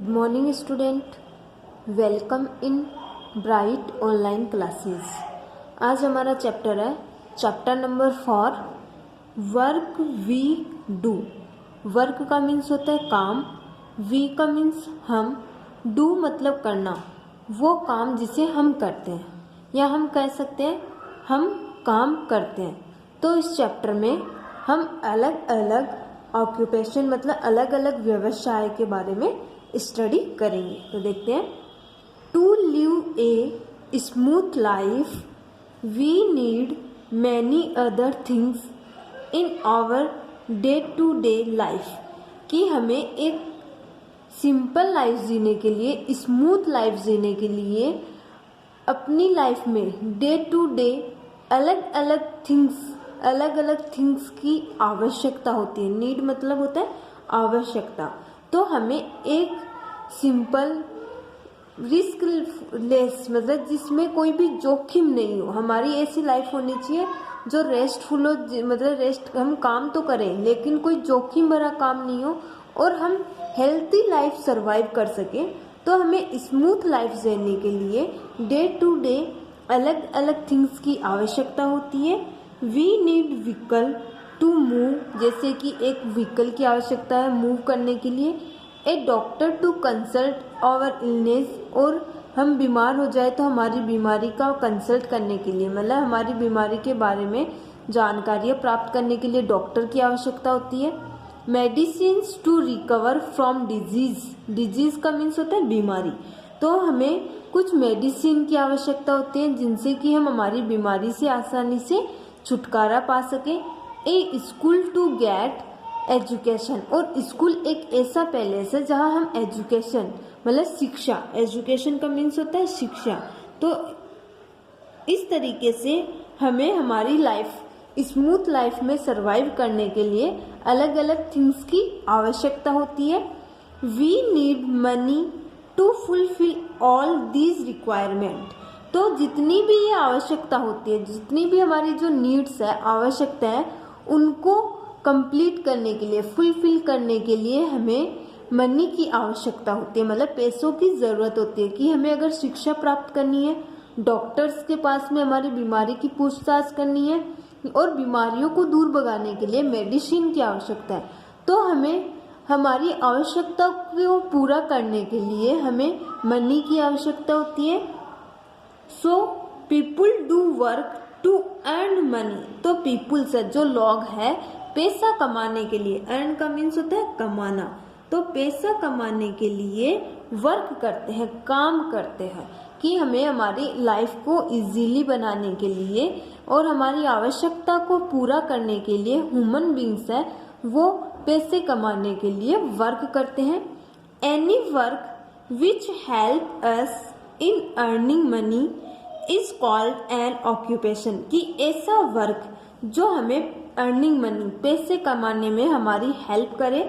Good morning student, welcome in bright online classes. आज हमारा chapter है chapter number 4 work we do. Work का means होता है काम, वी का मीन्स हम, डू मतलब करना, वो काम जिसे हम करते हैं या हम कह सकते हैं हम काम करते हैं। तो इस चैप्टर में हम अलग अलग ऑक्यूपेशन मतलब अलग अलग व्यवसाय के बारे में स्टडी करेंगे। तो देखते हैं। To live a smooth life we need many other things in our day to day life. कि हमें एक सिंपल लाइफ जीने के लिए, स्मूथ लाइफ जीने के लिए अपनी लाइफ में डे टू डे अलग अलग थिंग्स की आवश्यकता होती है। नीड मतलब होता है आवश्यकता। तो हमें एक सिंपल रिस्क लेस मतलब जिसमें कोई भी जोखिम नहीं हो, हमारी ऐसी लाइफ होनी चाहिए जो रेस्टफुल हो। मतलब रेस्ट, हम काम तो करें लेकिन कोई जोखिम भरा काम नहीं हो और हम हेल्थी लाइफ सरवाइव कर सकें। तो हमें स्मूथ लाइफ जीने के लिए डे टू डे अलग अलग थिंग्स की आवश्यकता होती है। We need vehicle to move, जैसे कि एक व्हीकल की आवश्यकता है मूव करने के लिए। A doctor to consult our illness, और हम बीमार हो जाए तो हमारी बीमारी का कंसल्ट करने के लिए, मतलब हमारी बीमारी के बारे में जानकारियाँ प्राप्त करने के लिए डॉक्टर की आवश्यकता होती है। Medicines to recover from disease, disease का मीन्स होता है बीमारी। तो हमें कुछ मेडिसिन की आवश्यकता होती है जिनसे कि हम हमारी बीमारी से आसानी से छुटकारा पा सकें। ए स्कूल टू गेट एजुकेशन, और स्कूल एक ऐसा पैलेस है जहाँ हम एजुकेशन मतलब शिक्षा, एजुकेशन का मीन्स होता है शिक्षा। तो इस तरीके से हमें हमारी लाइफ, स्मूथ लाइफ में सरवाइव करने के लिए अलग अलग थिंग्स की आवश्यकता होती है। We need money to fulfil all these requirement. तो जितनी भी ये आवश्यकता होती है, जितनी भी हमारी जो नीड्स है, आवश्यकता है, उनको कंप्लीट करने के लिए, फुलफिल करने के लिए हमें मनी की आवश्यकता होती है, मतलब पैसों की ज़रूरत होती है। कि हमें अगर शिक्षा प्राप्त करनी है, डॉक्टर्स के पास में हमारी बीमारी की पूछताछ करनी है और बीमारियों को दूर भगाने के लिए मेडिसिन की आवश्यकता है। तो हमें हमारी आवश्यकता को पूरा करने के लिए हमें मनी की आवश्यकता होती है। So people do work to earn money. तो पीपुल से जो लोग हैं पैसा कमाने के लिए, अर्न का मीन्स होता है कमाना, तो पैसा कमाने के लिए वर्क करते हैं, काम करते हैं। कि हमें हमारी लाइफ को इजीली बनाने के लिए और हमारी आवश्यकता को पूरा करने के लिए ह्यूमन बींग्स है वो पैसे कमाने के लिए वर्क करते हैं। Any work which help us in earning money is called an occupation. कि ऐसा वर्क जो हमें अर्निंग मनी, पैसे कमाने में हमारी हेल्प करे,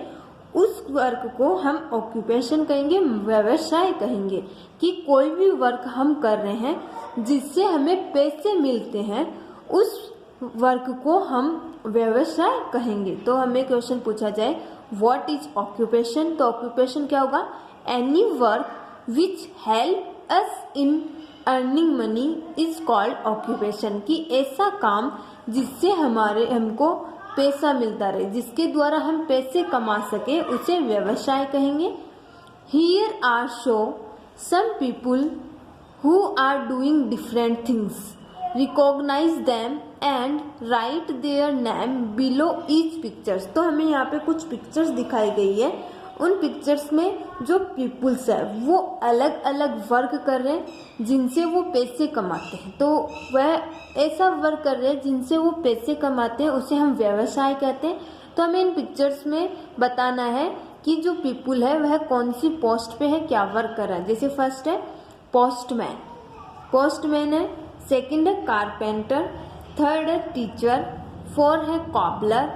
उस वर्क को हम ऑक्यूपेशन कहेंगे, व्यवसाय कहेंगे। कि कोई भी वर्क हम कर रहे हैं जिससे हमें पैसे मिलते हैं, उस वर्क को हम व्यवसाय कहेंगे। तो हमें क्वेश्चन पूछा जाए व्हाट इज ऑक्यूपेशन, तो ऑक्यूपेशन क्या होगा? Any work which help us in earning money is called occupation. कि ऐसा काम जिससे हमको पैसा मिलता रहे, जिसके द्वारा हम पैसे कमा सके, उसे व्यवसाय कहेंगे। Here are show some people who are doing different things, recognise them and write their name below each pictures. तो हमें यहाँ पे कुछ पिक्चर्स दिखाई गई है। उन पिक्चर्स में जो पीपुल्स है वो अलग अलग वर्क कर रहे हैं जिनसे वो पैसे कमाते हैं। तो वह ऐसा वर्क कर रहे हैं जिनसे वो पैसे कमाते हैं, उसे हम व्यवसाय कहते हैं। तो हमें इन पिक्चर्स में बताना है कि जो पीपुल है वह कौन सी पोस्ट पे है, क्या वर्क कर रहा है। जैसे फर्स्ट है पोस्टमैन, पोस्टमैन है। सेकंड है कारपेंटर, थर्ड है टीचर, फोर्थ है कॉबलर,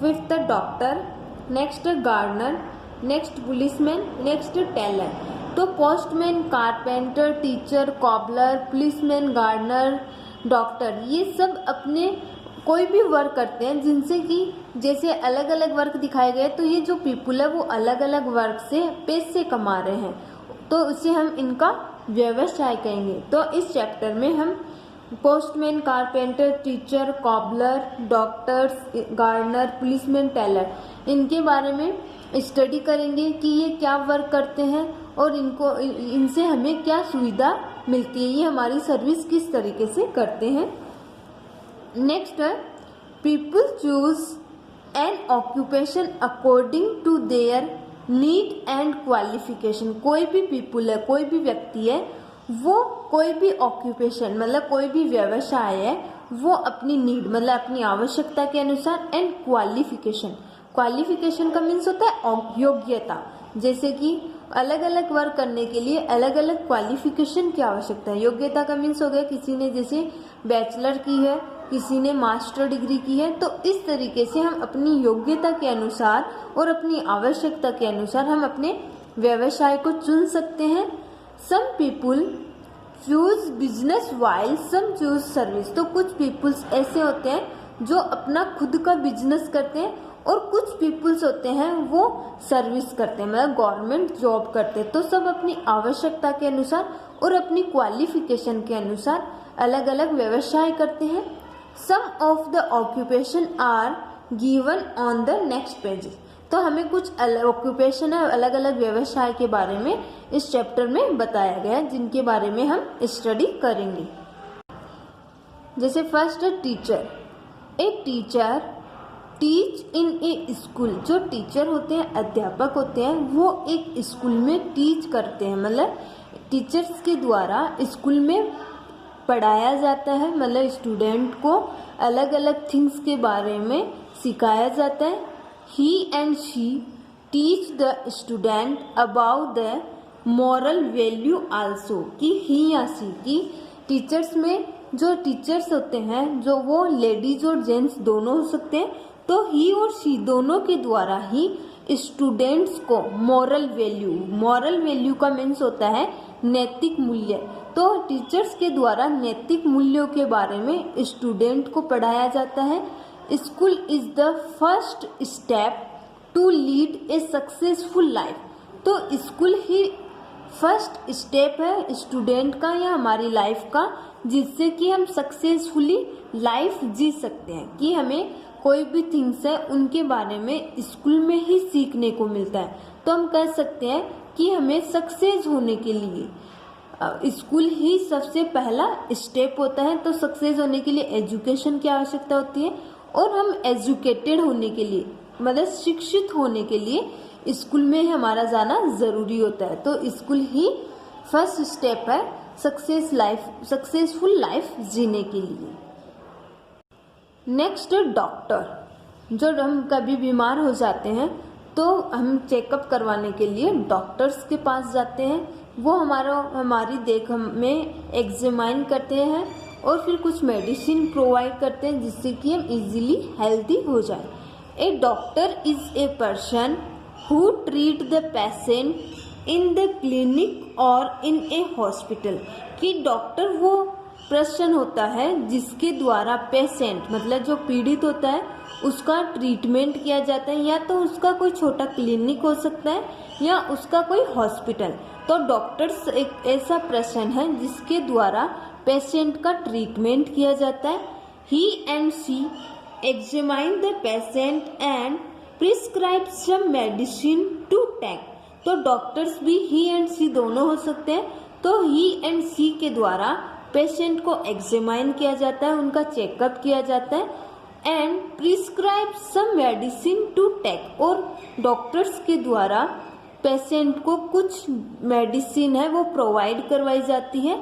फिफ्थ है डॉक्टर, नेक्स्ट है gardener, next policeman, next tailor. तो postman, carpenter, teacher, cobbler, policeman, gardener, doctor, ये सब अपने कोई भी वर्क करते हैं जिनसे कि जैसे अलग अलग वर्क दिखाए गए, तो ये जो पीपुल है वो अलग अलग वर्क से पैसे कमा रहे हैं, तो उसे हम इनका व्यवसाय कहेंगे। तो इस चैप्टर में हम postman, carpenter, teacher, cobbler, doctors, gardener, policeman, tailor, इनके बारे में स्टडी करेंगे कि ये क्या वर्क करते हैं और इनसे हमें क्या सुविधा मिलती है, ये हमारी सर्विस किस तरीके से करते हैं। नेक्स्ट है people choose an occupation according to their need and qualification. कोई भी पीपुल है, कोई भी व्यक्ति है, वो कोई भी ऑक्यूपेशन मतलब कोई भी व्यवसाय है, वो अपनी नीड मतलब अपनी आवश्यकता के अनुसार एंड क्वालिफिकेशन, क्वालिफिकेशन का मीन्स होता है योग्यता, जैसे कि अलग अलग वर्क करने के लिए अलग अलग क्वालिफिकेशन की आवश्यकता है। योग्यता का मीन्स हो गया किसी ने जैसे बैचलर की है, किसी ने मास्टर डिग्री की है, तो इस तरीके से हम अपनी योग्यता के अनुसार और अपनी आवश्यकता के अनुसार हम अपने व्यवसाय को चुन सकते हैं। Some people choose business while some choose service. तो कुछ पीपुल्स ऐसे होते हैं जो अपना खुद का बिजनेस करते हैं और कुछ पीपुल्स होते हैं वो सर्विस करते हैं मतलब गवर्नमेंट जॉब करते हैं। तो सब अपनी आवश्यकता के अनुसार और अपनी क्वालिफिकेशन के अनुसार अलग अलग व्यवसाय करते हैं। Some of the occupation are given on the next page. तो हमें कुछ ऑक्यूपेशन है, अलग अलग व्यवसाय के बारे में इस चैप्टर में बताया गया है, जिनके बारे में हम स्टडी करेंगे। जैसे फर्स्ट है teacher. A teacher teach in A school. जो टीचर होते हैं, अध्यापक होते हैं, वो एक स्कूल में टीच करते हैं, मतलब टीचर्स के द्वारा स्कूल में पढ़ाया जाता है, मतलब स्टूडेंट को अलग अलग थिंग्स के बारे में सिखाया जाता है। He and she teach the student about the moral value also. कि ही या सी की टीचर्स में जो टीचर्स होते हैं, जो वो लेडीज और जेंट्स दोनों हो सकते हैं, तो ही और शी दोनों के द्वारा ही स्टूडेंट्स को मॉरल वैल्यू का मीन्स होता है नैतिक मूल्य। तो टीचर्स के द्वारा नैतिक मूल्यों के बारे में स्टूडेंट को पढ़ाया जाता है। School is the first step to lead a successful life. तो स्कूल ही फर्स्ट स्टेप है स्टूडेंट का या हमारी लाइफ का, जिससे कि हम सक्सेसफुली लाइफ जी सकते हैं। कि हमें कोई भी थिंग्स है उनके बारे में स्कूल में ही सीखने को मिलता है। तो हम कह सकते हैं कि हमें सक्सेस होने के लिए स्कूल ही सबसे पहला स्टेप होता है। तो सक्सेस होने के लिए एजुकेशन की आवश्यकता होती है, और हम एजुकेटेड होने के लिए मतलब शिक्षित होने के लिए स्कूल में हमारा जाना ज़रूरी होता है। तो स्कूल ही फर्स्ट स्टेप है सक्सेसफुल लाइफ जीने के लिए। Next doctor. जो हम कभी बीमार हो जाते हैं तो हम चेकअप करवाने के लिए डॉक्टर्स के पास जाते हैं। वो हमारी देख में एग्जामाइन करते हैं और फिर कुछ मेडिसिन प्रोवाइड करते हैं जिससे कि हम इजीली हेल्दी हो जाए। A doctor is a person who treat the patient in the clinic और इन ए हॉस्पिटल। कि डॉक्टर वो पर्सन होता है जिसके द्वारा पेशेंट मतलब जो पीड़ित होता है उसका ट्रीटमेंट किया जाता है, या तो उसका कोई छोटा क्लिनिक हो सकता है या उसका कोई हॉस्पिटल। तो डॉक्टर्स एक ऐसा पर्सन है जिसके द्वारा पेशेंट का ट्रीटमेंट किया जाता है। He and she examine the patient and prescribe some medicine to take. तो डॉक्टर्स भी ही एंड सी दोनों हो सकते हैं। तो ही एंड सी के द्वारा पेशेंट को एग्जामाइन किया जाता है, उनका चेकअप किया जाता है, and prescribe some medicine to take. और डॉक्टर्स के द्वारा पेशेंट को कुछ मेडिसिन है वो प्रोवाइड करवाई जाती है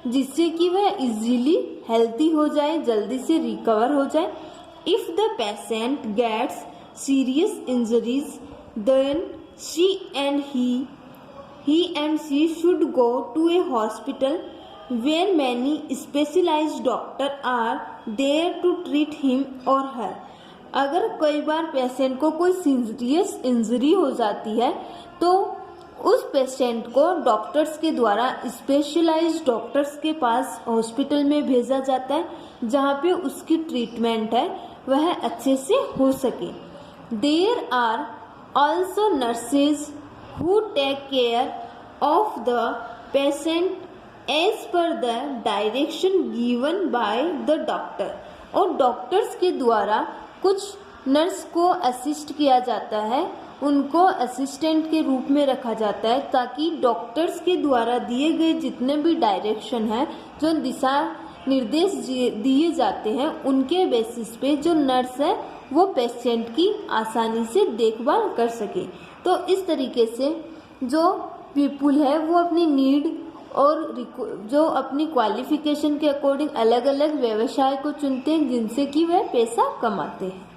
जिससे कि वह इजीली हेल्दी हो जाए, जल्दी से रिकवर हो जाए। If the patient gets serious injuries then she and she should go to a hospital where many specialized doctor are there to treat him or her। अगर कई बार पेशेंट को कोई सीरियस इंजरी हो जाती है तो उस पेशेंट को डॉक्टर्स के द्वारा स्पेशलाइज्ड डॉक्टर्स के पास हॉस्पिटल में भेजा जाता है जहाँ पे उसकी ट्रीटमेंट है वह अच्छे से हो सके। There are also nurses who take care of the patient as per the direction given by the doctor. और डॉक्टर्स के द्वारा कुछ नर्स को असिस्ट किया जाता है, उनको असिस्टेंट के रूप में रखा जाता है ताकि डॉक्टर्स के द्वारा दिए गए जितने भी डायरेक्शन है, जो दिशा निर्देश दिए जाते हैं, उनके बेसिस पे जो नर्स है वो पेशेंट की आसानी से देखभाल कर सके। तो इस तरीके से जो पीपुल है वो अपनी नीड और जो अपनी क्वालिफिकेशन के अकॉर्डिंग अलग अलग व्यवसाय को चुनते हैं जिनसे कि वह पैसा कमाते हैं।